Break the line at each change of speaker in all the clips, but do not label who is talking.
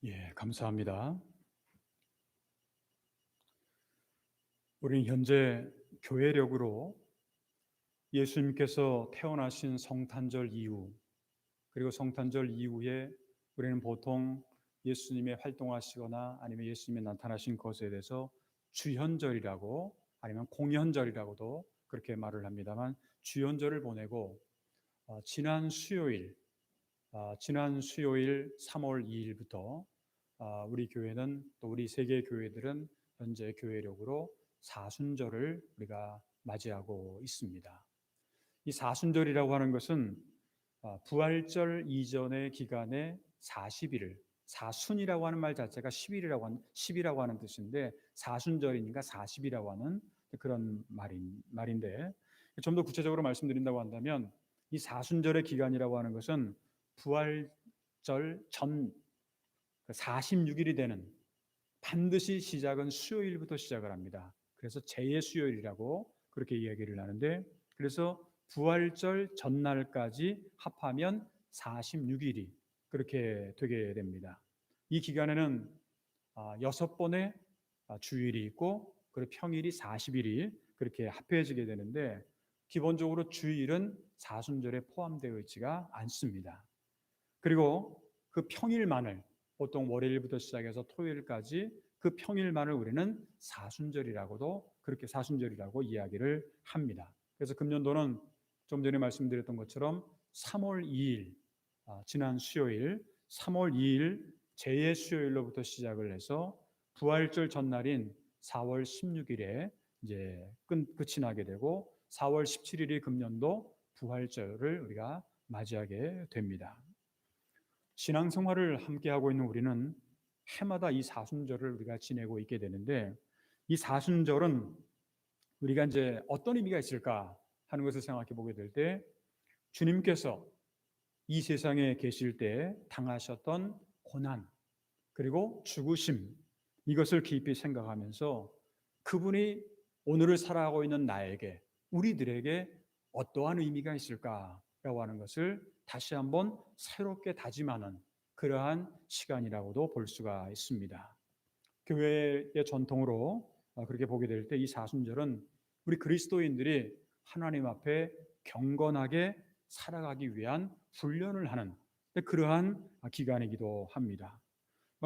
예, 감사합니다. 우리는 현재 교회력으로 예수님께서 태어나신 성탄절 이후, 그리고 성탄절 이후에 우리는 보통 예수님의 활동하시거나 아니면 예수님의 나타나신 것에 대해서 주현절이라고 아니면 공현절이라고도 그렇게 말을 합니다만, 주현절을 보내고 지난 수요일 3월 2일부터 우리 교회는, 또 우리 세계 교회들은 현재 교회력으로 사순절을 우리가 맞이하고 있습니다. 이 사순절이라고 하는 것은 부활절 이전의 기간에 40일을, 사순이라고 하는 말 자체가 10이라고 하는 뜻인데, 사순절이니까 40이라고 하는 그런 말인데, 좀 더 구체적으로 말씀드린다고 한다면, 이 사순절의 기간이라고 하는 것은 부활절 전 46일이 되는, 반드시 시작은 수요일부터 시작을 합니다. 그래서 제의 수요일이라고 그렇게 이야기를 하는데, 그래서 부활절 전날까지 합하면 46일이 그렇게 되게 됩니다. 이 기간에는 6번의 주일이 있고, 그리고 평일이 40일이 그렇게 합해지게 되는데, 기본적으로 주일은 사순절에 포함되어 있지가 않습니다. 그리고 그 평일만을, 보통 월요일부터 시작해서 토요일까지 그 평일만을 우리는 사순절이라고도, 그렇게 사순절이라고 이야기를 합니다. 그래서 금년도는 좀 전에 말씀드렸던 것처럼 3월 2일, 지난 수요일 3월 2일 제의 수요일로부터 시작을 해서 부활절 전날인 4월 16일에 이제 끝이 나게 되고, 4월 17일이 금년도 부활절을 우리가 맞이하게 됩니다. 신앙생활을 함께하고 있는 우리는 해마다 이 사순절을 우리가 지내고 있게 되는데, 이 사순절은 우리가 이제 어떤 의미가 있을까 하는 것을 생각해 보게 될 때, 주님께서 이 세상에 계실 때 당하셨던 고난, 그리고 죽으심, 이것을 깊이 생각하면서 그분이 오늘을 살아가고 있는 나에게, 우리들에게 어떠한 의미가 있을까라고 하는 것을 다시 한번 새롭게 다짐하는 그러한 시간이라고도 볼 수가 있습니다. 교회의 전통으로 그렇게 보게 될 때, 이 사순절은 우리 그리스도인들이 하나님 앞에 경건하게 살아가기 위한 훈련을 하는 그러한 기간이기도 합니다.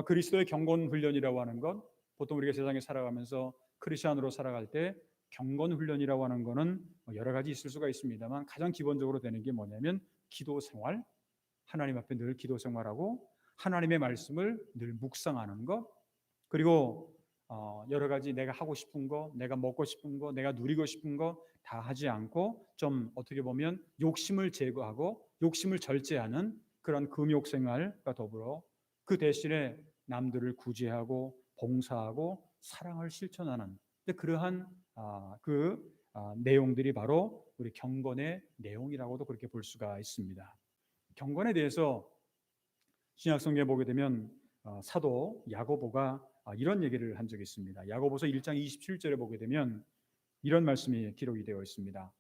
그리스도의 경건 훈련이라고 하는 것, 보통 우리가 세상에 살아가면서 크리스천으로 살아갈 때 경건 훈련이라고 하는 것은 여러 가지 있을 수가 있습니다만, 가장 기본적으로 되는 게 뭐냐면 기도 생활, 하나님 앞에 늘 기도 생활하고 하나님의 말씀을 늘 묵상하는 것, 그리고 여러 가지 내가 하고 싶은 거, 내가 먹고 싶은 거, 내가 누리고 싶은 거 다 하지 않고, 좀 어떻게 보면 욕심을 제거하고 욕심을 절제하는 그런 금욕 생활과 더불어 그 대신에 남들을 구제하고 봉사하고 사랑을 실천하는 그러한 내용들이 바로 우리 경건의 내용이라고도 그렇게 볼 수가 있습니다. 경건에 대해서 신약성경에 보게 되면 사도 야고보가 이런 얘기를 한 적이 있습니다. 야고보서 1장 27절에 보게 되면 이런 말씀이 기록이 되어 있습니다.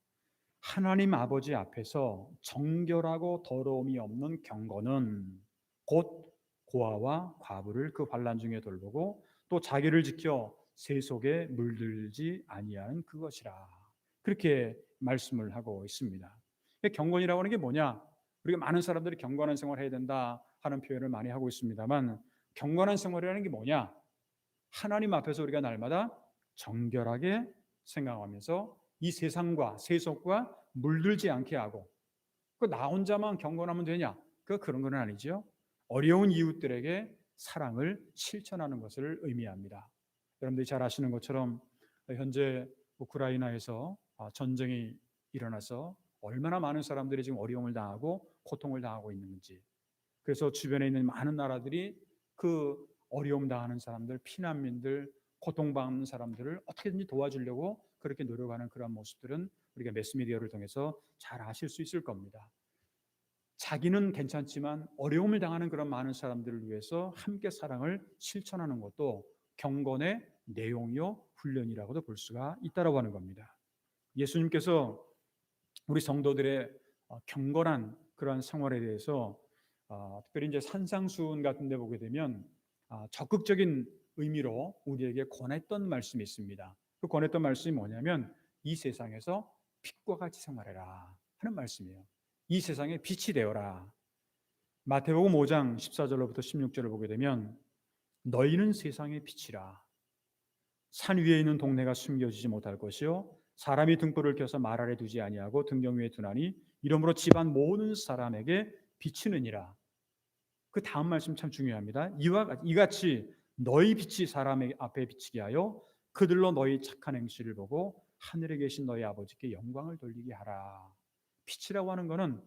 하나님 아버지 앞에서 정결하고 더러움이 없는 경건은 곧 고아와 과부를 그 환난 중에 돌보고 또 자기를 지켜 세속에 물들지 아니하는 그것이라, 그렇게 말씀을 하고 있습니다. 경건이라고 하는 게 뭐냐? 우리가 많은 사람들이 경건한 생활을 해야 된다 하는 표현을 많이 하고 있습니다만, 경건한 생활이라는 게 뭐냐? 하나님 앞에서 우리가 날마다 정결하게 생각하면서 이 세상과 세속과 물들지 않게 하고, 나 혼자만 경건하면 되냐? 그런 건 아니죠. 어려운 이웃들에게 사랑을 실천하는 것을 의미합니다. 여러분들이 잘 아시는 것처럼 현재 우크라이나에서 전쟁이 일어나서 얼마나 많은 사람들이 지금 어려움을 당하고 고통을 당하고 있는지, 그래서 주변에 있는 많은 나라들이 그 어려움 당하는 사람들, 피난민들, 고통받는 사람들을 어떻게든지 도와주려고 그렇게 노력하는 그런 모습들은 우리가 매스미디어를 통해서 잘 아실 수 있을 겁니다. 자기는 괜찮지만 어려움을 당하는 그런 많은 사람들을 위해서 함께 사랑을 실천하는 것도 경건의 내용이요 훈련이라고도 볼 수가 있다고 하는 겁니다. 예수님께서 우리 성도들의 경건한 그러한 생활에 대해서 특별히 이제 산상수훈 같은 데 보게 되면 적극적인 의미로 우리에게 권했던 말씀이 있습니다. 그 권했던 말씀이 뭐냐면 이 세상에서 빛과 같이 생활해라 하는 말씀이에요. 이 세상에 빛이 되어라. 마태복음 5장 14절로부터 16절을 보게 되면 너희는 세상의 빛이라. 산 위에 있는 동네가 숨겨지지 못할 것이요 사람이 등불을 켜서 말 아래 두지 아니하고 등경 위에 두나니 이러므로 집안 모든 사람에게 비치느니라. 그 다음 말씀 참 중요합니다. 이같이 너희 빛이 사람 앞에 비치게 하여 그들로 너희 착한 행실을 보고 하늘에 계신 너희 아버지께 영광을 돌리게 하라. 빛이라고 하는 것은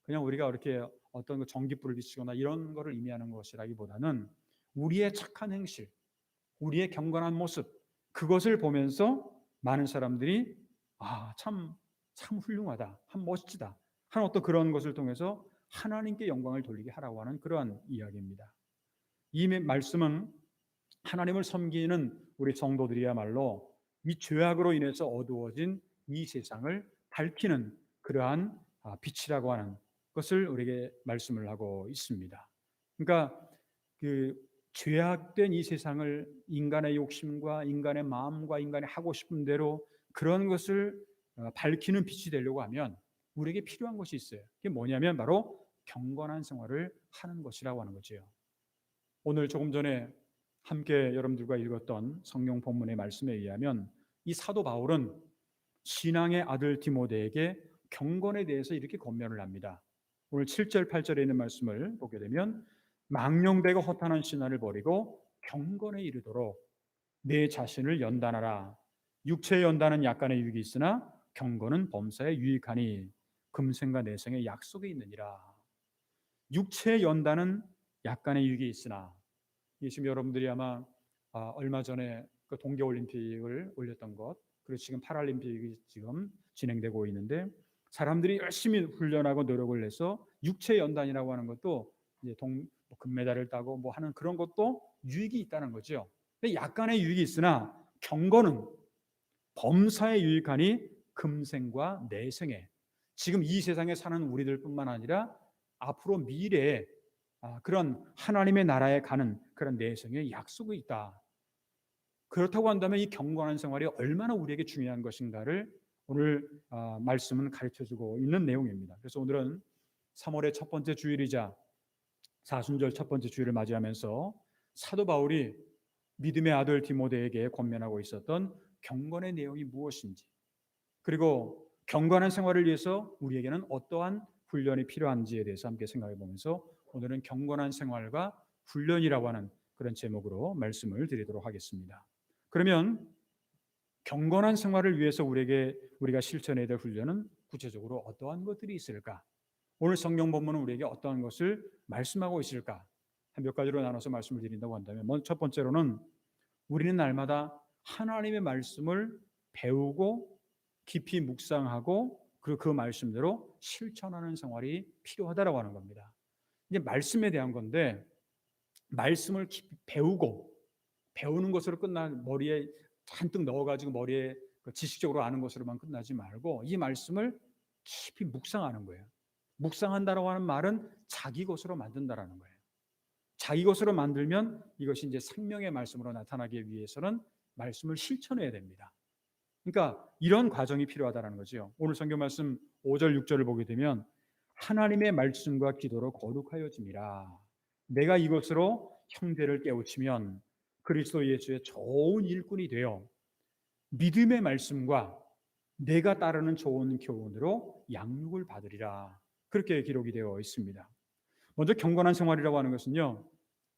그냥 우리가 이렇게 어떤 전기불을 비치거나 이런 거를 의미하는 것이라기보다는 우리의 착한 행실, 우리의 경건한 모습, 그것을 보면서 많은 사람들이 참 훌륭하다, 참 멋지다 하는 어떤 그런 것을 통해서 하나님께 영광을 돌리게 하라고 하는 그러한 이야기입니다. 이 말씀은 하나님을 섬기는 우리 성도들이야말로 이 죄악으로 인해서 어두워진 이 세상을 밝히는 그러한 빛이라고 하는 것을 우리에게 말씀을 하고 있습니다. 그러니까 그 죄악된 이 세상을 인간의 욕심과 인간의 마음과 인간이 하고 싶은 대로 그런 것을 밝히는 빛이 되려고 하면 우리에게 필요한 것이 있어요. 그게 뭐냐면 바로 경건한 생활을 하는 것이라고 하는 거죠. 오늘 조금 전에 함께 여러분들과 읽었던 성경 본문의 말씀에 의하면 이 사도 바울은 신앙의 아들 디모데에게 경건에 대해서 이렇게 권면을 합니다. 오늘 7절 8절에 있는 말씀을 보게 되면 망령되고 허탄한 신화를 버리고 경건에 이르도록 내 자신을 연단하라. 육체의 연단은 약간의 유익이 있으나 경건은 범사에 유익하니 금생과 내생의 약속이 있느니라. 육체의 연단은 약간의 유익이 있으나 지금 여러분들이 아마 얼마 전에 그 동계올림픽을 올렸던 것, 그리고 지금 파라림픽이 지금 진행되고 있는데 사람들이 열심히 훈련하고 노력을 해서 육체 연단이라고 하는 것도 이제 금메달을 따고 뭐 하는 그런 것도 유익이 있다는 거죠. 근데 약간의 유익이 있으나 경건은 범사에 유익하니 금생과 내생에, 지금 이 세상에 사는 우리들뿐만 아니라 앞으로 미래에 그런 하나님의 나라에 가는 그런 내생의 약속이 있다. 그렇다고 한다면 이 경건한 생활이 얼마나 우리에게 중요한 것인가를 오늘 말씀은 가르쳐주고 있는 내용입니다. 그래서 오늘은 3월의 첫 번째 주일이자 사순절 첫 번째 주일을 맞이하면서 사도 바울이 믿음의 아들 디모데에게 권면하고 있었던 경건의 내용이 무엇인지, 그리고 경건한 생활을 위해서 우리에게는 어떠한 훈련이 필요한지에 대해서 함께 생각해 보면서 오늘은 경건한 생활과 훈련이라고 하는 그런 제목으로 말씀을 드리도록 하겠습니다. 그러면 경건한 생활을 위해서 우리가 실천해야 될 훈련은 구체적으로 어떠한 것들이 있을까? 오늘 성경 본문은 우리에게 어떠한 것을 말씀하고 있을까? 몇 가지로 나눠서 말씀을 드린다고 한다면 먼저 첫 번째로는 우리는 날마다 하나님의 말씀을 배우고 깊이 묵상하고 그리고 그 말씀대로 실천하는 생활이 필요하다라고 하는 겁니다. 이제 말씀에 대한 건데 말씀을 깊이 배우는 것으로 머리에 잔뜩 넣어가지고 머리에 지식적으로 아는 것으로만 끝나지 말고 이 말씀을 깊이 묵상하는 거예요. 묵상한다라고 하는 말은 자기 것으로 만든다라는 거예요. 자기 것으로 만들면 이것이 이제 생명의 말씀으로 나타나기 위해서는 말씀을 실천해야 됩니다. 그러니까 이런 과정이 필요하다는 거죠. 오늘 성경 말씀 5절 6절을 보게 되면 하나님의 말씀과 기도로 거룩하여짐이라. 내가 이것으로 형제를 깨우치면 그리스도 예수의 좋은 일꾼이 되어 믿음의 말씀과 내가 따르는 좋은 교훈으로 양육을 받으리라. 그렇게 기록이 되어 있습니다. 먼저 경건한 생활이라고 하는 것은요,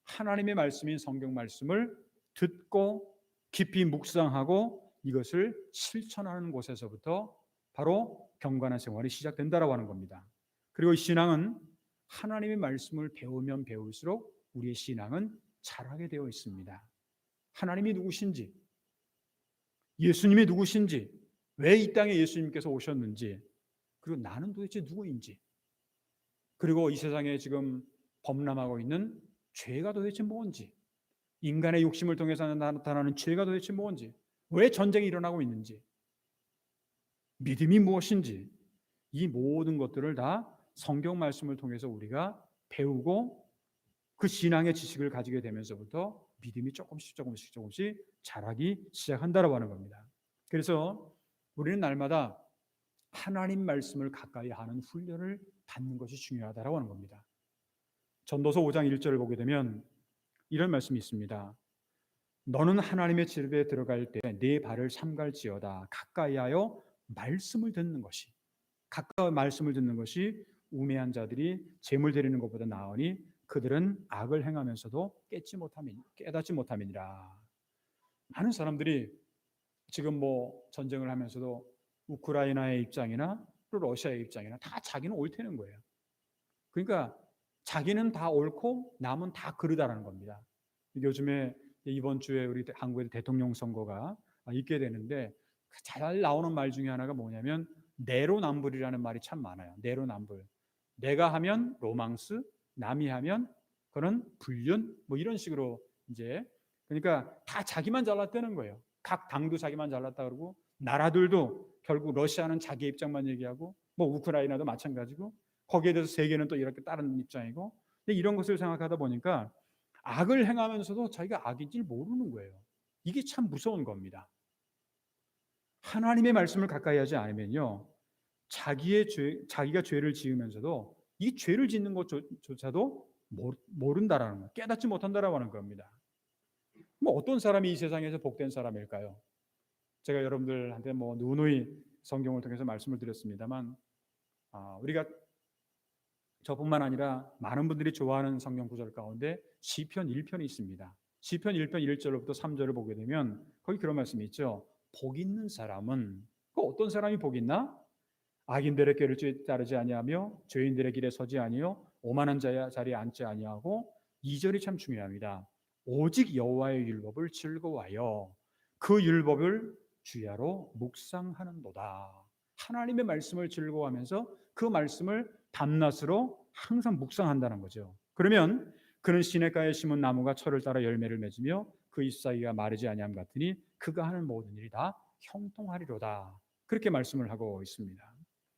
하나님의 말씀인 성경 말씀을 듣고 깊이 묵상하고 이것을 실천하는 곳에서부터 바로 경건한 생활이 시작된다라고 하는 겁니다. 그리고 신앙은 하나님의 말씀을 배우면 배울수록 우리의 신앙은 자라게 되어 있습니다. 하나님이 누구신지, 예수님이 누구신지, 왜 이 땅에 예수님께서 오셨는지, 그리고 나는 도대체 누구인지, 그리고 이 세상에 지금 범람하고 있는 죄가 도대체 뭔지, 인간의 욕심을 통해서 나타나는 죄가 도대체 뭔지, 왜 전쟁이 일어나고 있는지, 믿음이 무엇인지, 이 모든 것들을 다 성경 말씀을 통해서 우리가 배우고 그 신앙의 지식을 가지게 되면서부터 믿음이 조금씩 자라기 시작한다라고 하는 겁니다. 그래서 우리는 날마다 하나님 말씀을 가까이 하는 훈련을 받는 것이 중요하다라고 하는 겁니다. 전도서 5장 1절을 보게 되면 이런 말씀이 있습니다. 너는 하나님의 집에 들어갈 때 네 발을 삼갈지어다. 가까이하여 말씀을 듣는 것이, 가까이 말씀을 듣는 것이 우매한 자들이 재물 드리는 것보다 나으니 그들은 악을 행하면서도 깨닫지 못함이니라. 많은 사람들이 지금 뭐 전쟁을 하면서도 우크라이나의 입장이나 또 러시아의 입장이나 다 자기는 옳다는 거예요. 그러니까 자기는 다 옳고 남은 다 그르다라는 겁니다. 요즘에 이번 주에 우리 한국의 대통령 선거가 있게 되는데 잘 나오는 말 중에 하나가 뭐냐면 내로남불이라는 말이 참 많아요. 내로남불. 내가 하면 로망스, 남이 하면 그런 불륜, 뭐 이런 식으로 이제 그러니까 다 자기만 잘났다는 거예요. 각 당도 자기만 잘났다 그러고 나라들도 결국 러시아는 자기 입장만 얘기하고 뭐 우크라이나도 마찬가지고 거기에 대해서 세계는 또 이렇게 다른 입장이고 근데 이런 것을 생각하다 보니까 악을 행하면서도 자기가 악인지 모르는 거예요. 이게 참 무서운 겁니다. 하나님의 말씀을 가까이 하지 않으면요. 자기가 죄를 지으면서도 이 죄를 짓는 것조차도 모른다라는 거예요. 깨닫지 못한다라고 하는 겁니다. 뭐 어떤 사람이 이 세상에서 복된 사람일까요? 제가 여러분들한테 뭐 누누이 성경을 통해서 말씀을 드렸습니다만 우리가 저뿐만 아니라 많은 분들이 좋아하는 성경 구절 가운데 시편 1편이 있습니다. 시편 1편 1절부터 3절을 보게 되면 거기 그런 말씀이 있죠. 복 있는 사람은 그 어떤 사람이 복 있나? 악인들의 꾀를 따르지 아니하며 죄인들의 길에 서지 아니요 오만한 자의 자리에 앉지 아니하고 2절이 참 중요합니다. 오직 여호와의 율법을 즐거워하여 그 율법을 주야로 묵상하는도다. 하나님의 말씀을 즐거워하면서 그 말씀을 밤낮으로 항상 묵상한다는 거죠. 그러면 그는 시냇가에 심은 나무가 철을 따라 열매를 맺으며 그 잎사귀가 마르지 아니함 같으니 그가 하는 모든 일이 다 형통하리로다. 그렇게 말씀을 하고 있습니다.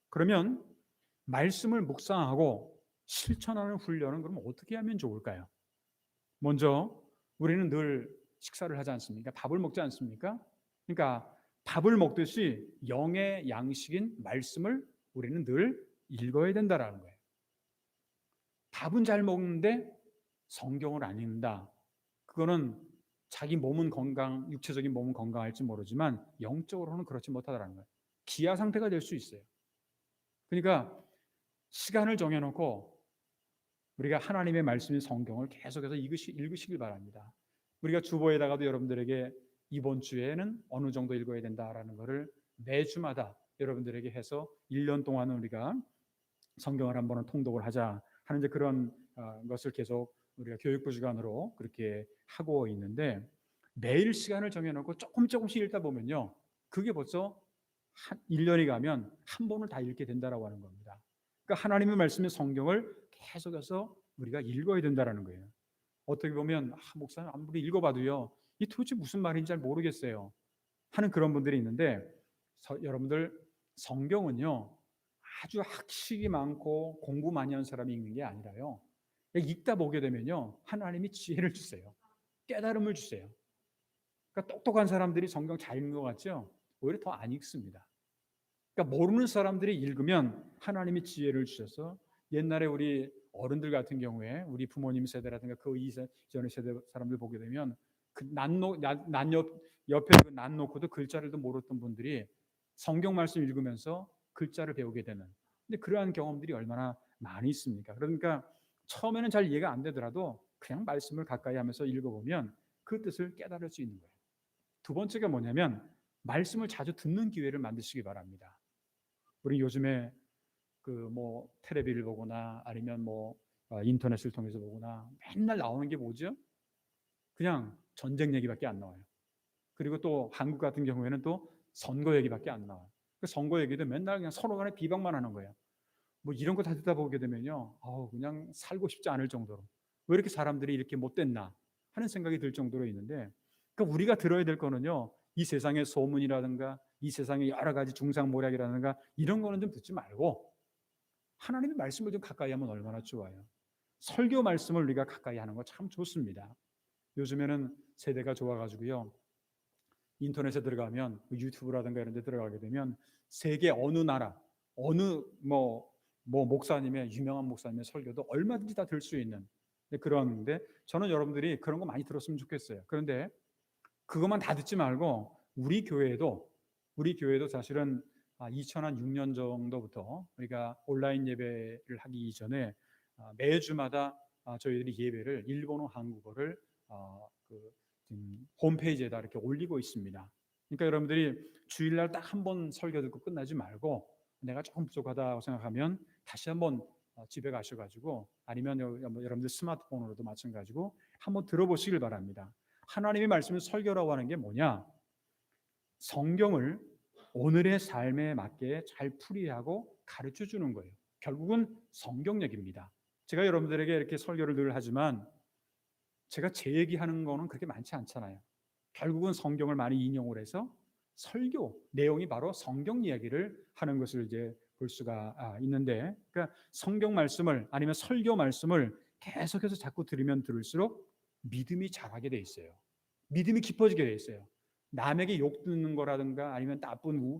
그러면 말씀을 묵상하고 실천하는 훈련은 그럼 어떻게 하면 좋을까요? 먼저 우리는 늘 식사를 하지 않습니까? 밥을 먹지 않습니까? 그러니까 밥을 먹듯이 영의 양식인 말씀을 우리는 늘 읽어야 된다라는 거예요. 밥은 잘 먹는데 성경을 안 읽는다. 그거는 자기 몸은 육체적인 몸은 건강할지 모르지만 영적으로는 그렇지 못하다는 거예요. 기아 상태가 될 수 있어요. 그러니까 시간을 정해놓고 우리가 하나님의 말씀인 성경을 계속해서 읽으시길 바랍니다. 우리가 주보에다가도 여러분들에게 이번 주에는 어느 정도 읽어야 된다라는 것을 매주마다 여러분들에게 해서 1년 동안은 우리가 성경을 한 번은 통독을 하자 하는 이제 그런 것을 계속 우리가 교육부 주관으로 그렇게 하고 있는데 매일 시간을 정해놓고 조금씩 읽다 보면요. 그게 벌써 1년이 가면 한 번을 다 읽게 된다라고 하는 겁니다. 그러니까 하나님의 말씀의 성경을 계속해서 우리가 읽어야 된다라는 거예요. 어떻게 보면 목사님 아무리 읽어봐도요. 이 도대체 무슨 말인지 잘 모르겠어요. 하는 그런 분들이 있는데 여러분들 성경은요. 아주 학식이 많고 공부 많이 한 사람이 읽는 게 아니라요. 읽다 보게 되면요. 하나님이 지혜를 주세요. 깨달음을 주세요. 그러니까 똑똑한 사람들이 성경 잘 읽는 것 같죠? 오히려 더 안 읽습니다. 그러니까 모르는 사람들이 읽으면 하나님이 지혜를 주셔서 옛날에 우리 어른들 같은 경우에 우리 부모님 세대라든가 그 이전의 세대 사람들 보게 되면 그 옆에 그 난 놓고도 글자를 모르던 분들이 성경 말씀 읽으면서 글자를 배우게 되는 근데 그러한 경험들이 얼마나 많이 있습니까? 그러니까 처음에는 잘 이해가 안 되더라도 그냥 말씀을 가까이 하면서 읽어보면 그 뜻을 깨달을 수 있는 거예요. 두 번째가 뭐냐면 말씀을 자주 듣는 기회를 만드시기 바랍니다. 우리 요즘에 그 뭐 텔레비를 보거나 아니면 뭐 인터넷을 통해서 보거나 맨날 나오는 게 뭐죠? 그냥 전쟁 얘기밖에 안 나와요. 그리고 또 한국 같은 경우에는 또 선거 얘기밖에 안 나와요. 그 선거 얘기도 맨날 그냥 서로 간에 비방만 하는 거예요. 뭐 이런 거 다 듣다 보게 되면요, 그냥 살고 싶지 않을 정도로 왜 이렇게 사람들이 이렇게 못됐나 하는 생각이 들 정도로 있는데, 그러니까 우리가 들어야 될 거는요, 이 세상의 소문이라든가 이 세상의 여러 가지 중상모략이라든가 이런 거는 좀 듣지 말고 하나님의 말씀을 좀 가까이 하면 얼마나 좋아요. 설교 말씀을 우리가 가까이 하는 거 참 좋습니다. 요즘에는 세대가 좋아가지고요, 인터넷에 들어가면 유튜브라든가 이런 데 들어가게 되면 세계 어느 나라 어느 목사님의 유명한 목사님의 설교도 얼마든지 다 들 수 있는 그런데, 저는 여러분들이 그런 거 많이 들었으면 좋겠어요. 그런데 그것만 다 듣지 말고 우리 교회도 사실은 2006년 정도부터 우리가 온라인 예배를 하기 이전에 매주마다 저희들이 예배를 일본어, 한국어를 홈페이지에다 이렇게 올리고 있습니다. 그러니까 여러분들이 주일날 딱 한 번 설교 듣고 끝나지 말고, 내가 조금 부족하다고 생각하면 다시 한번 집에 가셔가지고, 아니면 여러분들 스마트폰으로도 마찬가지고 한번 들어보시길 바랍니다. 하나님의 말씀을 설교라고 하는 게 뭐냐? 성경을 오늘의 삶에 맞게 잘 풀이하고 가르쳐 주는 거예요. 결국은 성경역입니다. 제가 여러분들에게 이렇게 설교를 늘 하지만 제가 제 얘기하는 거는 그렇게 많지 않잖아요. 결국은 성경을 많이 인용을 해서 설교 내용이 바로 성경 이야기를 하는 것을 이제 볼 수가 있는데, 그러니까 성경 말씀을 아니면 설교 말씀을 계속해서 자꾸 들으면 들을수록 믿음이 자라게 돼 있어요. 믿음이 깊어지게 돼 있어요. 남에게 욕 듣는 거라든가 아니면 나쁜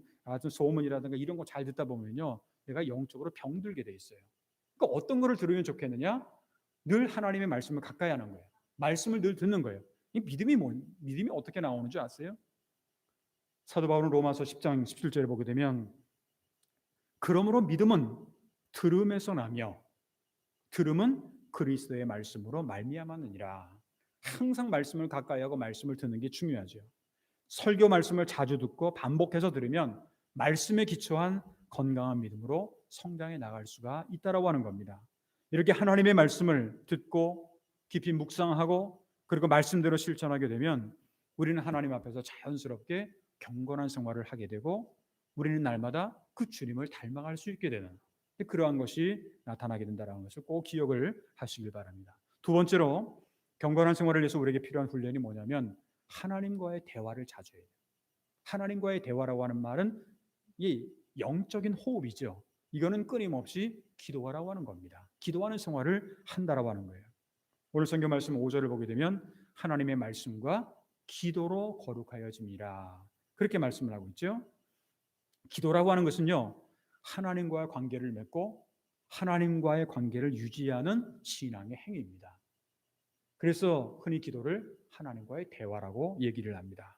소문이라든가 이런 거 잘 듣다 보면요, 내가 영적으로 병들게 돼 있어요. 그러니까 어떤 거를 들으면 좋겠느냐? 늘 하나님의 말씀을 가까이 하는 거예요. 말씀을 늘 듣는 거예요. 이 믿음이 어떻게 나오는 줄 아세요? 사도 바울은 로마서 10장 17절에 보게 되면, 그러므로 믿음은 들음에서 나며 들음은 그리스도의 말씀으로 말미암았느니라. 항상 말씀을 가까이 하고 말씀을 듣는 게 중요하죠. 설교 말씀을 자주 듣고 반복해서 들으면 말씀에 기초한 건강한 믿음으로 성장해 나갈 수가 있다라고 하는 겁니다. 이렇게 하나님의 말씀을 듣고 깊이 묵상하고 그리고 말씀대로 실천하게 되면 우리는 하나님 앞에서 자연스럽게 경건한 생활을 하게 되고, 우리는 날마다 그 주님을 닮아갈 수 있게 되는 그러한 것이 나타나게 된다는 것을 꼭 기억을 하시길 바랍니다. 두 번째로, 경건한 생활을 위해서 우리에게 필요한 훈련이 뭐냐면 하나님과의 대화를 자주 해요. 하나님과의 대화라고 하는 말은 이 영적인 호흡이죠. 이거는 끊임없이 기도하라고 하는 겁니다. 기도하는 생활을 한다라고 하는 거예요. 오늘 성경 말씀 5절을 보게 되면 하나님의 말씀과 기도로 거룩하여짐이라, 그렇게 말씀을 하고 있죠. 기도라고 하는 것은요, 하나님과의 관계를 맺고 하나님과의 관계를 유지하는 신앙의 행위입니다. 그래서 흔히 기도를 하나님과의 대화라고 얘기를 합니다.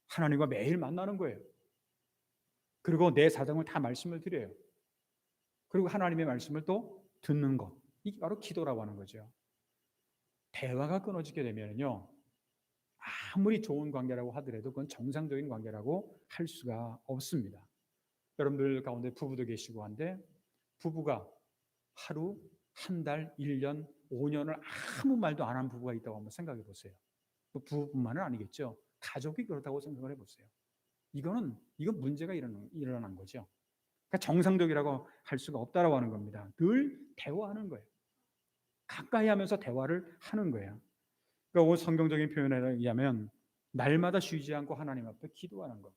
하나님과 매일 만나는 거예요. 그리고 내 사정을 다 말씀을 드려요. 그리고 하나님의 말씀을 또 듣는 것, 이게 바로 기도라고 하는 거죠. 대화가 끊어지게 되면요, 아무리 좋은 관계라고 하더라도 그건 정상적인 관계라고 할 수가 없습니다. 여러분들 가운데 부부도 계시고 한데, 부부가 하루, 한 달, 1년, 5년을 아무 말도 안 한 부부가 있다고 한번 생각해 보세요. 부부뿐만은 아니겠죠. 가족이 그렇다고 생각을 해보세요. 이건 문제가 일어난 거죠. 그러니까 정상적이라고 할 수가 없다라고 하는 겁니다. 늘 대화하는 거예요. 가까이 하면서 대화를 하는 거예요. 그러니까 성경적인 표현에 의하면 날마다 쉬지 않고 하나님 앞에 기도하는 것,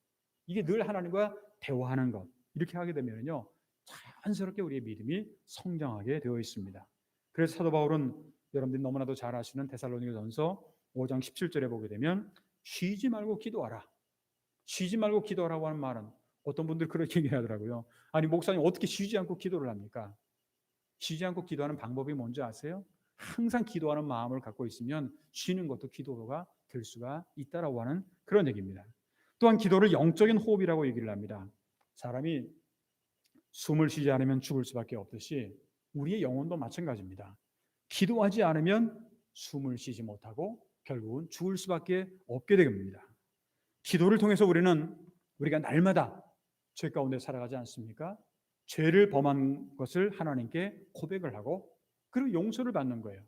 이게 늘 하나님과 대화하는 것, 이렇게 하게 되면요, 자연스럽게 우리의 믿음이 성장하게 되어 있습니다. 그래서 사도 바울은 여러분들이 너무나도 잘 아시는 데살로니가전서 5장 17절에 보게 되면 쉬지 말고 기도하라. 쉬지 말고 기도하라고 하는 말은, 어떤 분들 그렇게 얘기하더라고요. 아니 목사님, 어떻게 쉬지 않고 기도를 합니까? 쉬지 않고 기도하는 방법이 뭔지 아세요? 항상 기도하는 마음을 갖고 있으면 쉬는 것도 기도가 될 수가 있다라고 하는 그런 얘기입니다. 또한 기도를 영적인 호흡이라고 얘기를 합니다. 사람이 숨을 쉬지 않으면 죽을 수밖에 없듯이 우리의 영혼도 마찬가지입니다. 기도하지 않으면 숨을 쉬지 못하고 결국은 죽을 수밖에 없게 됩니다. 기도를 통해서 우리가 날마다 죄 가운데 살아가지 않습니까? 죄를 범한 것을 하나님께 고백을 하고 그리고 용서를 받는 거예요.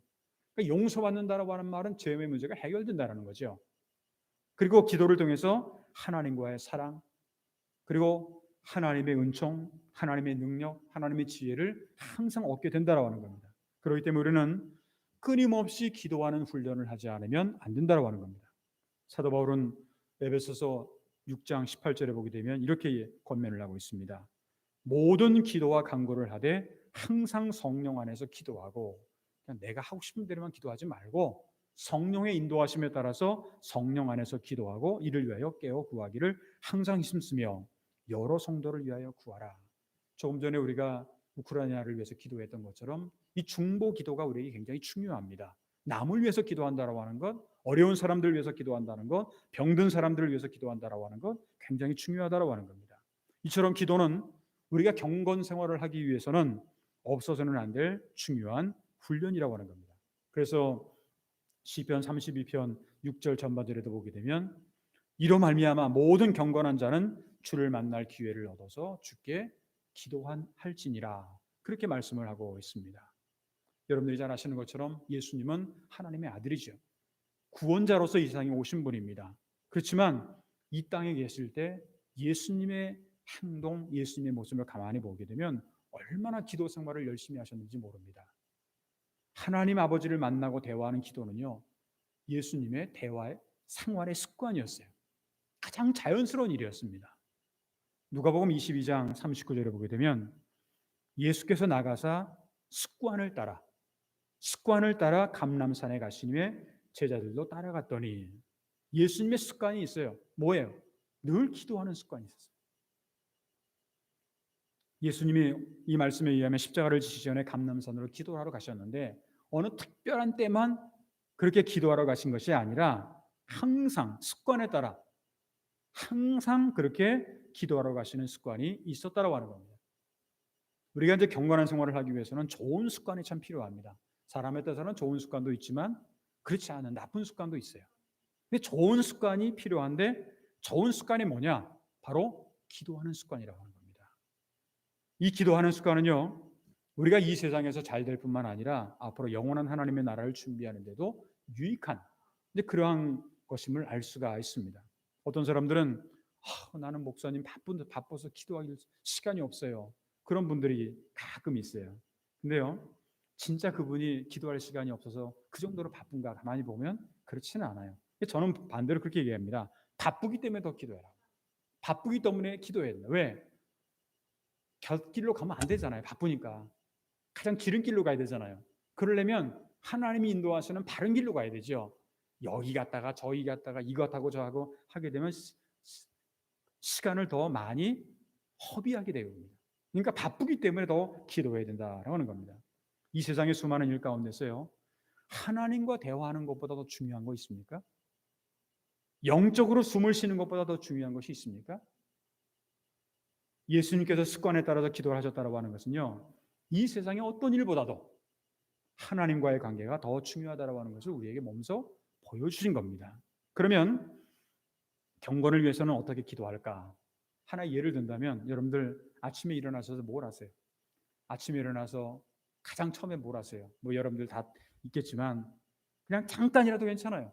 그러니까 용서받는다라고 하는 말은 죄의 문제가 해결된다는 거죠. 그리고 기도를 통해서 하나님과의 사랑, 그리고 하나님의 은총, 하나님의 능력, 하나님의 지혜를 항상 얻게 된다라고 하는 겁니다. 그렇기 때문에 우리는 끊임없이 기도하는 훈련을 하지 않으면 안 된다라고 하는 겁니다. 사도 바울은 에베소서 6장 18절에 보게 되면 이렇게 권면을 하고 있습니다. 모든 기도와 간구를 하되 항상 성령 안에서 기도하고 그냥 내가 하고 싶은 대로만 기도하지 말고 성령의 인도하심에 따라서 성령 안에서 기도하고 이를 위하여 깨어 구하기를 항상 힘쓰며 여러 성도를 위하여 구하라. 조금 전에 우리가 우크라이나를 위해서 기도했던 것처럼 이 중보 기도가 우리에게 굉장히 중요합니다. 남을 위해서 기도한다라고 하는 것, 어려운 사람들을 위해서 기도한다는 것, 병든 사람들을 위해서 기도한다라고 하는 것 굉장히 중요하다라고 하는 겁니다. 이처럼 기도는 우리가 경건 생활을 하기 위해서는 없어서는 안 될 중요한 훈련이라고 하는 겁니다. 그래서 시편 32편 6절 전반절에도 보게 되면 이로 말미암아 모든 경건한 자는 주를 만날 기회를 얻어서 주께 기도할지니라 그렇게 말씀을 하고 있습니다. 여러분들이 잘 아시는 것처럼 예수님은 하나님의 아들이죠. 구원자로서 이 세상에 오신 분입니다. 그렇지만 이 땅에 계실 때 예수님의 행동, 예수님의 모습을 가만히 보게 되면 얼마나 기도 생활을 열심히 하셨는지 모릅니다. 하나님 아버지를 만나고 대화하는 기도는요, 예수님의 대화의 생활의 습관이었어요. 가장 자연스러운 일이었습니다. 누가복음 22장 39절에 보게 되면 예수께서 나가사 습관을 따라 감람산에 가시니 제자들도 따라갔더니 예수님의 습관이 있어요. 뭐예요? 늘 기도하는 습관이 있었어요. 예수님이 이 말씀에 의하면 십자가를 지시기 전에 감람산으로 기도하러 가셨는데 어느 특별한 때만 그렇게 기도하러 가신 것이 아니라 항상 습관에 따라 항상 그렇게 기도하러 가시는 습관이 있었다라고 하는 겁니다. 우리가 이제 경건한 생활을 하기 위해서는 좋은 습관이 참 필요합니다. 사람에 따라서는 좋은 습관도 있지만 그렇지 않은 나쁜 습관도 있어요. 근데 좋은 습관이 필요한데 좋은 습관이 뭐냐? 바로 기도하는 습관이라고 하는 겁니다. 이 기도하는 습관은요, 우리가 이 세상에서 잘 될 뿐만 아니라 앞으로 영원한 하나님의 나라를 준비하는 데도 유익한 그러한 것임을 알 수가 있습니다. 어떤 사람들은 나는 목사님 바빠서 기도할 시간이 없어요. 그런 분들이 가끔 있어요. 근데요, 진짜 그분이 기도할 시간이 없어서 그 정도로 바쁜가 가만히 보면 그렇지는 않아요. 저는 반대로 그렇게 얘기합니다. 바쁘기 때문에 더 기도해라. 바쁘기 때문에 기도해야 된다. 왜? 곁길로 가면 안 되잖아요. 바쁘니까. 가장 기름길로 가야 되잖아요. 그러려면 하나님이 인도하시는 바른 길로 가야 되죠. 여기 갔다가 저기 갔다가 이것하고 저하고 하게 되면 시간을 더 많이 허비하게 됩니다. 그러니까 바쁘기 때문에 더 기도해야 된다라고 하는 겁니다. 이 세상의 수많은 일 가운데서요, 하나님과 대화하는 것보다 더 중요한 거 있습니까? 영적으로 숨을 쉬는 것보다 더 중요한 것이 있습니까? 예수님께서 습관에 따라서 기도를 하셨다고 하는 것은요, 이 세상의 어떤 일보다도 하나님과의 관계가 더 중요하다고 하는 것을 우리에게 몸소 보여주신 겁니다. 그러면 경건을 위해서는 어떻게 기도할까? 하나 예를 든다면 여러분들 아침에 일어나셔서 뭘 하세요? 아침에 일어나서 가장 처음에 뭘 하세요? 뭐 여러분들 다 있겠지만 그냥 잠깐이라도 괜찮아요.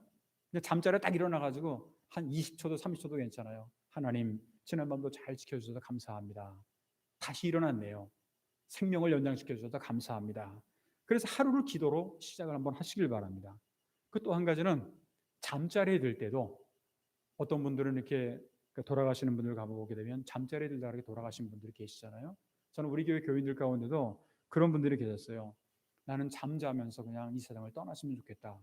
그냥 잠자리에 딱 일어나가지고 한 20초도 30초도 괜찮아요. 하나님 지난밤도 잘 지켜주셔서 감사합니다. 다시 일어났네요. 생명을 연장시켜 주셔서 감사합니다. 그래서 하루를 기도로 시작을 한번 하시길 바랍니다. 그 또 한 가지는 잠자리에 들 때도 어떤 분들은 이렇게 돌아가시는 분들 가보게 되면 잠자리에 들다 이렇게 돌아가신 분들이 계시잖아요. 저는 우리 교회 교인들 가운데도 그런 분들이 계셨어요. 나는 잠자면서 그냥 이 세상을 떠났으면 좋겠다.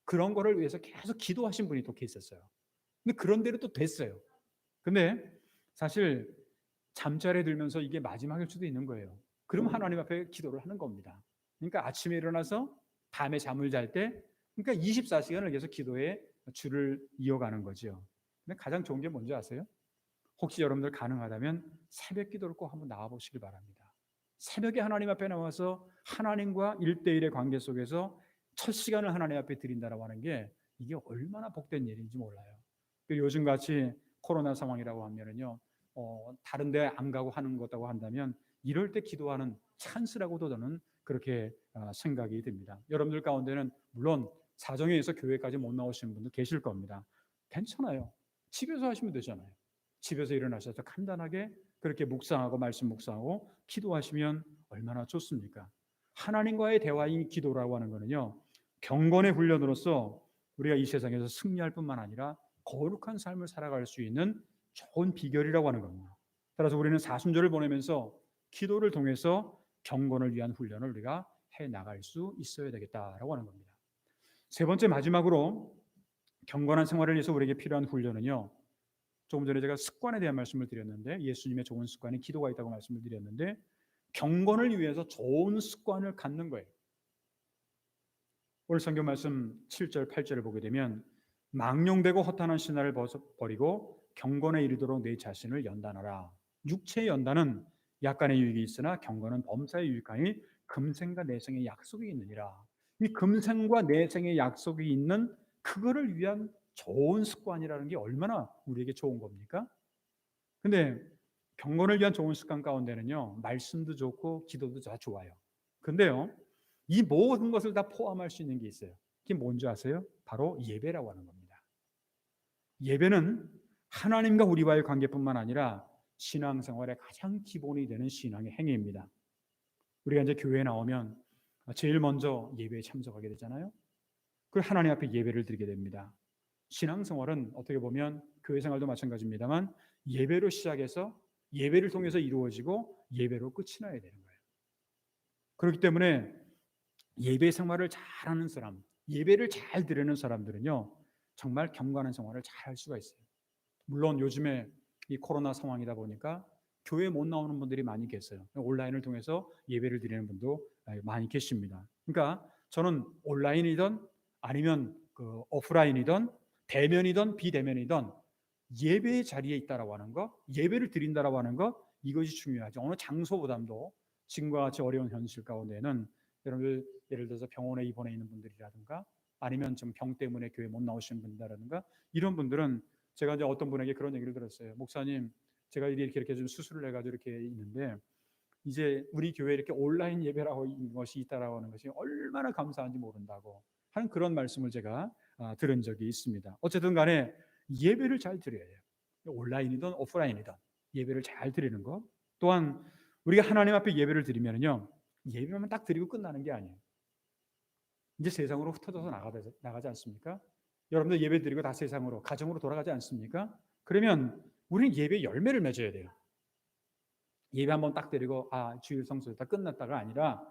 그런 거를 위해서 계속 기도하신 분이 또 계셨어요. 근데 그런 대로 또 됐어요. 근데 사실 잠자리에 들면서 이게 마지막일 수도 있는 거예요. 그럼 하나님 앞에 기도를 하는 겁니다. 그러니까 아침에 일어나서 밤에 잠을 잘 때, 그러니까 24시간을 계속 기도에 줄을 이어가는 거죠. 근데 가장 좋은 게 뭔지 아세요? 혹시 여러분들 가능하다면 새벽 기도를 꼭 한번 나와 보시길 바랍니다. 새벽에 하나님 앞에 나와서 하나님과 1대1의 관계 속에서 첫 시간을 하나님 앞에 드린다라고 하는 게 이게 얼마나 복된 일인지 몰라요. 요즘같이 코로나 상황이라고 하면은요, 다른 데 안 가고 하는 것다고 한다면 이럴 때 기도하는 찬스라고도 저는 그렇게 생각이 듭니다. 여러분들 가운데는 물론 사정에 의해서 교회까지 못 나오시는 분도 계실 겁니다. 괜찮아요. 집에서 하시면 되잖아요. 집에서 일어나셔서 간단하게 그렇게 묵상하고 말씀 묵상하고 기도하시면 얼마나 좋습니까? 하나님과의 대화인 기도라고 하는 거는요, 경건의 훈련으로서 우리가 이 세상에서 승리할 뿐만 아니라 거룩한 삶을 살아갈 수 있는 좋은 비결이라고 하는 겁니다. 따라서 우리는 사순절을 보내면서 기도를 통해서 경건을 위한 훈련을 우리가 해 나갈 수 있어야 되겠다라고 하는 겁니다. 세 번째 마지막으로 경건한 생활을 위해서 우리에게 필요한 훈련은요. 조금 전에 제가 습관에 대한 말씀을 드렸는데 예수님의 좋은 습관이 기도가 있다고 말씀을 드렸는데 경건을 위해서 좋은 습관을 갖는 거예요. 오늘 성경 말씀 7절 8절을 보게 되면 망령되고 허탄한 신화를 버리고 경건에 이르도록 내 자신을 연단하라. 육체의 연단은 약간의 유익이 있으나 경건은 범사에 유익하니 금생과 내생의 약속이 있느니라. 이 금생과 내생의 약속이 있는 그거를 위한 좋은 습관이라는 게 얼마나 우리에게 좋은 겁니까? 근데 경건을 위한 좋은 습관 가운데는요, 말씀도 좋고 기도도 다 좋아요. 근데요, 이 모든 것을 다 포함할 수 있는 게 있어요. 그게 뭔지 아세요? 바로 예배라고 하는 겁니다. 예배는 하나님과 우리와의 관계뿐만 아니라 신앙생활의 가장 기본이 되는 신앙의 행위입니다. 우리가 이제 교회에 나오면 제일 먼저 예배에 참석하게 되잖아요. 그리고 하나님 앞에 예배를 드리게 됩니다. 신앙생활은 어떻게 보면 교회 생활도 마찬가지입니다만 예배로 시작해서 예배를 통해서 이루어지고 예배로 끝이 나야 되는 거예요. 그렇기 때문에 예배 생활을 잘하는 사람, 예배를 잘 드리는 사람들은요, 정말 경건한 생활을 잘 할 수가 있어요. 물론 요즘에 이 코로나 상황이다 보니까 교회 못 나오는 분들이 많이 계세요. 온라인을 통해서 예배를 드리는 분도 많이 계십니다. 그러니까 저는 온라인이든 아니면 그 오프라인이든 대면이든 비대면이든 예배의 자리에 있다라고 하는 것, 예배를 드린다라고 하는 것, 이것이 중요하죠. 어느 장소보다도 지금과 같이 어려운 현실 가운데는 여러분들 예를 들어서 병원에 입원해 있는 분들이라든가 아니면 좀 병 때문에 교회 못 나오시는 분들이라든가 이런 분들은 제가 이제 어떤 분에게 그런 얘기를 들었어요. 목사님, 제가 이렇게 좀 수술을 해가지고 이렇게 있는데 이제 우리 교회에 이렇게 온라인 예배라고 있는 것이 있다라고 하는 것이 얼마나 감사한지 모른다고 하는 그런 말씀을 제가 들은 적이 있습니다. 어쨌든 간에 예배를 잘 드려야 해요. 온라인이든 오프라인이든 예배를 잘 드리는 것. 또한 우리가 하나님 앞에 예배를 드리면요, 예배만 딱 드리고 끝나는 게 아니에요. 이제 세상으로 흩어져서 나가지 않습니까? 여러분들 예배 드리고 다 세상으로, 가정으로 돌아가지 않습니까? 그러면 우리는 예배 열매를 맺어야 돼요. 예배 한번 딱 드리고 주일 성수 다 끝났다가 아니라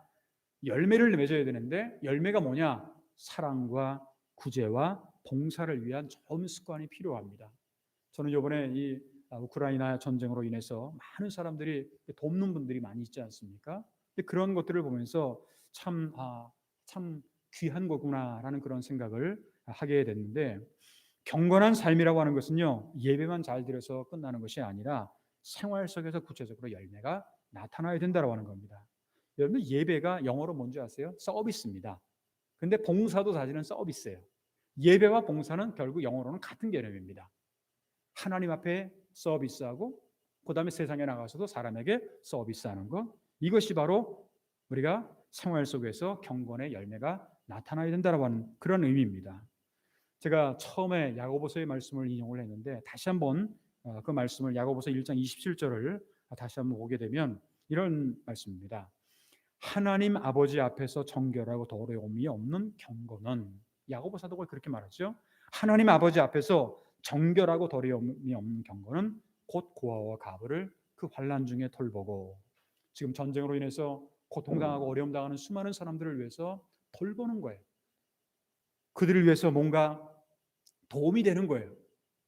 열매를 맺어야 되는데 열매가 뭐냐? 사랑과 구제와 봉사를 위한 좋은 습관이 필요합니다. 저는 이번에 이 우크라이나 전쟁으로 인해서 많은 사람들이 돕는 분들이 많이 있지 않습니까? 그런 것들을 보면서 참 귀한 거구나라는 그런 생각을 하게 됐는데 경건한 삶이라고 하는 것은요, 예배만 잘 드려서 끝나는 것이 아니라 생활 속에서 구체적으로 열매가 나타나야 된다고 하는 겁니다. 여러분들 예배가 영어로 뭔지 아세요? 서비스입니다. 근데 봉사도 사실은 서비스예요. 예배와 봉사는 결국 영어로는 같은 개념입니다. 하나님 앞에 서비스하고 그다음에 세상에 나가서도 사람에게 서비스하는 것, 이것이 바로 우리가 생활 속에서 경건의 열매가 나타나야 된다고 하는 그런 의미입니다. 제가 처음에 야고보서의 말씀을 인용을 했는데 다시 한번 그 말씀을 야고보서 1장 27절을 다시 한번 보게 되면 이런 말씀입니다. 하나님 아버지 앞에서 정결하고 더러움이 없는 경건은, 야고보 사도가 그렇게 말하죠. 하나님 아버지 앞에서 정결하고 더러움이 없는 경건은 곧 고아와 가부를 그 환난 중에 돌보고, 지금 전쟁으로 인해서 고통당하고 어려움 당하는 수많은 사람들을 위해서 돌보는 거예요. 그들을 위해서 뭔가 도움이 되는 거예요.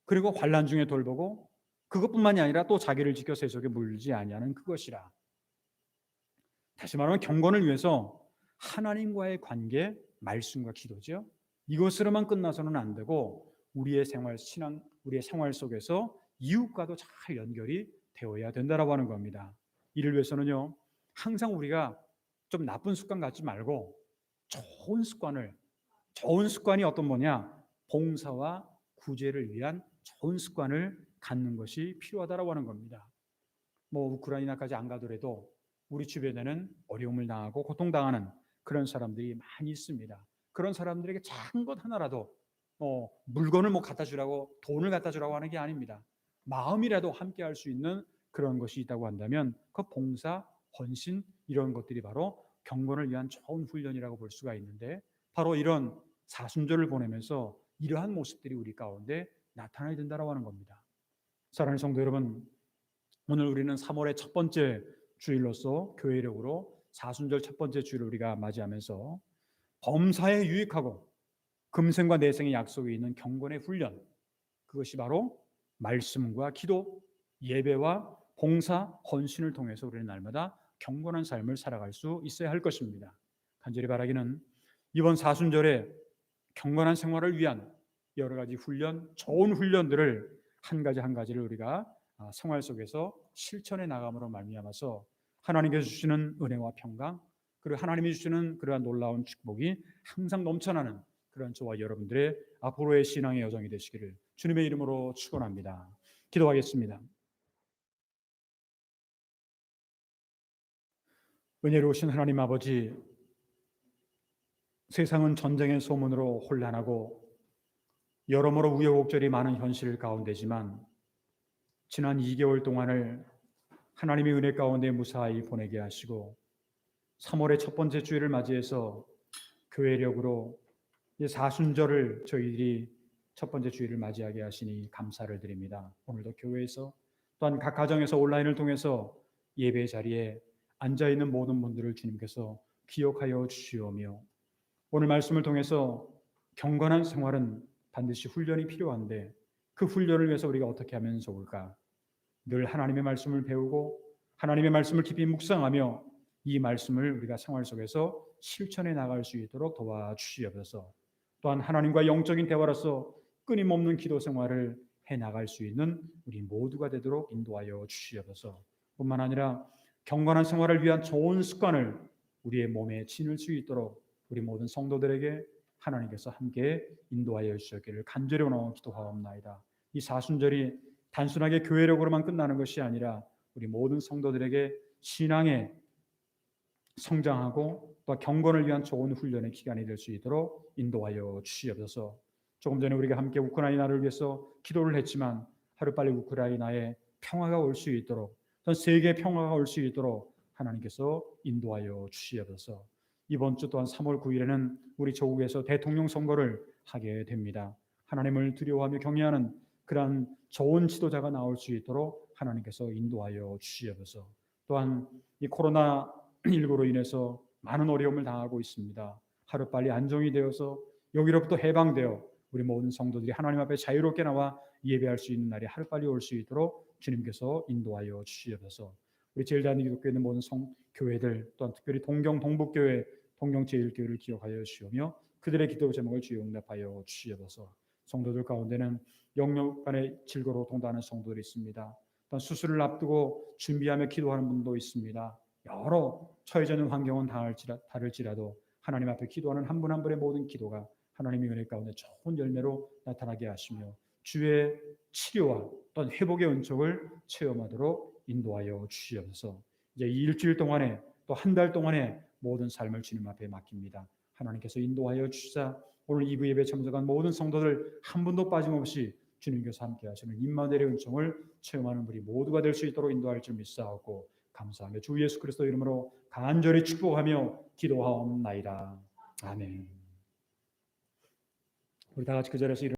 그리고 환난 중에 돌보고 그것뿐만이 아니라 또 자기를 지켜 세속에 물지 아니하는 그것이라. 다시 말하면 경건을 위해서 하나님과의 관계, 말씀과 기도죠. 이것으로만 끝나서는 안 되고 우리의 생활 속에서 이웃과도 잘 연결이 되어야 된다라고 하는 겁니다. 이를 위해서는요, 항상 우리가 좀 나쁜 습관 갖지 말고 좋은 습관이 어떤 뭐냐? 봉사와 구제를 위한 좋은 습관을 갖는 것이 필요하다라고 하는 겁니다. 뭐 우크라이나까지 안 가더라도 우리 주변에는 어려움을 당하고 고통당하는 그런 사람들이 많이 있습니다. 그런 사람들에게 작은 것 하나라도 물건을 갖다 주라고, 돈을 갖다 주라고 하는 게 아닙니다. 마음이라도 함께 할 수 있는 그런 것이 있다고 한다면 그 봉사, 헌신 이런 것들이 바로 경건을 위한 좋은 훈련이라고 볼 수가 있는데, 바로 이런 사순절을 보내면서 이러한 모습들이 우리 가운데 나타나야 된다고 하는 겁니다. 사랑하는 성도 여러분, 오늘 우리는 3월의 첫 번째 주일로서 교회력으로 사순절 첫 번째 주를 우리가 맞이하면서 범사에 유익하고 금생과 내생의 약속이 있는 경건의 훈련, 그것이 바로 말씀과 기도, 예배와 봉사, 헌신을 통해서 우리는 날마다 경건한 삶을 살아갈 수 있어야 할 것입니다. 간절히 바라기는 이번 사순절에 경건한 생활을 위한 여러 가지 훈련, 좋은 훈련들을 한 가지 한 가지를 우리가 생활 속에서 실천해 나감으로 말미암아서 하나님께서 주시는 은혜와 평강, 그리고 하나님이 주시는 그러한 놀라운 축복이 항상 넘쳐나는 그런 저와 여러분들의 앞으로의 신앙의 여정이 되시기를 주님의 이름으로 축원합니다. 기도하겠습니다. 은혜로우신 하나님 아버지, 세상은 전쟁의 소문으로 혼란하고 여러모로 우여곡절이 많은 현실 가운데지만 지난 2개월 동안을 하나님의 은혜 가운데 무사히 보내게 하시고 3월의 첫 번째 주일을 맞이해서 교회력으로 사순절을 저희들이 첫 번째 주일을 맞이하게 하시니 감사를 드립니다. 오늘도 교회에서 또한 각 가정에서 온라인을 통해서 예배 자리에 앉아있는 모든 분들을 주님께서 기억하여 주시오며 오늘 말씀을 통해서 경건한 생활은 반드시 훈련이 필요한데 그 훈련을 위해서 우리가 어떻게 하면 좋을까? 늘 하나님의 말씀을 배우고 하나님의 말씀을 깊이 묵상하며 이 말씀을 우리가 생활 속에서 실천해 나갈 수 있도록 도와주시옵소서. 또한 하나님과 영적인 대화로서 끊임없는 기도 생활을 해 나갈 수 있는 우리 모두가 되도록 인도하여 주시옵소서. 뿐만 아니라 경건한 생활을 위한 좋은 습관을 우리의 몸에 지닐 수 있도록 우리 모든 성도들에게 하나님께서 함께 인도하여 주시기를 간절히 원하고 기도하옵나이다. 이 사순절이 단순하게 교회력으로만 끝나는 것이 아니라 우리 모든 성도들에게 신앙에 성장하고 또 경건을 위한 좋은 훈련의 기간이 될 수 있도록 인도하여 주시옵소서. 조금 전에 우리가 함께 우크라이나를 위해서 기도를 했지만 하루빨리 우크라이나에 평화가 올 수 있도록 전 세계 평화가 올 수 있도록 하나님께서 인도하여 주시옵소서. 이번 주 또한 3월 9일에는 우리 조국에서 대통령 선거를 하게 됩니다. 하나님을 두려워하며 경외하는 그러한 좋은 지도자가 나올 수 있도록 하나님께서 인도하여 주시옵소서. 또한 이 코로나19로 인해서 많은 어려움을 당하고 있습니다. 하루빨리 안정이 되어서 여기로부터 해방되어 우리 모든 성도들이 하나님 앞에 자유롭게 나와 예배할 수 있는 날이 하루빨리 올 수 있도록 주님께서 인도하여 주시옵소서. 우리 제일대한민국교회 있는 모든 교회들 또한 특별히 동경 동북교회 동경제일교회를 기억하여 주시오며 그들의 기도 제목을 주여 응답하여 주시옵소서. 성도들 가운데는 영역 간의 질거로 동다하는 성도들이 있습니다. 또한 수술을 앞두고 준비하며 기도하는 분도 있습니다. 여러 처해져 있는 환경은 다를지라도 하나님 앞에 기도하는 한 분 한 분의 모든 기도가 하나님의 은혜 가운데 좋은 열매로 나타나게 하시며 주의 치료와 또한 회복의 은총을 체험하도록 인도하여 주시옵소서. 이제 이 일주일 동안에 또 한 달 동안에 모든 삶을 주님 앞에 맡깁니다. 하나님께서 인도하여 주시사 오늘 2부 예배 참석한 모든 성도들 한 분도 빠짐없이 주님께서 함께 하시는 임마누엘의 은총을 체험하는 우리 모두가 될 수 있도록 인도할 줄 믿사옵고 감사하며 주 예수 그리스도 이름으로 간절히 축복하며 기도하옵나이다. 아멘. 우리 다 같이 그 자리에서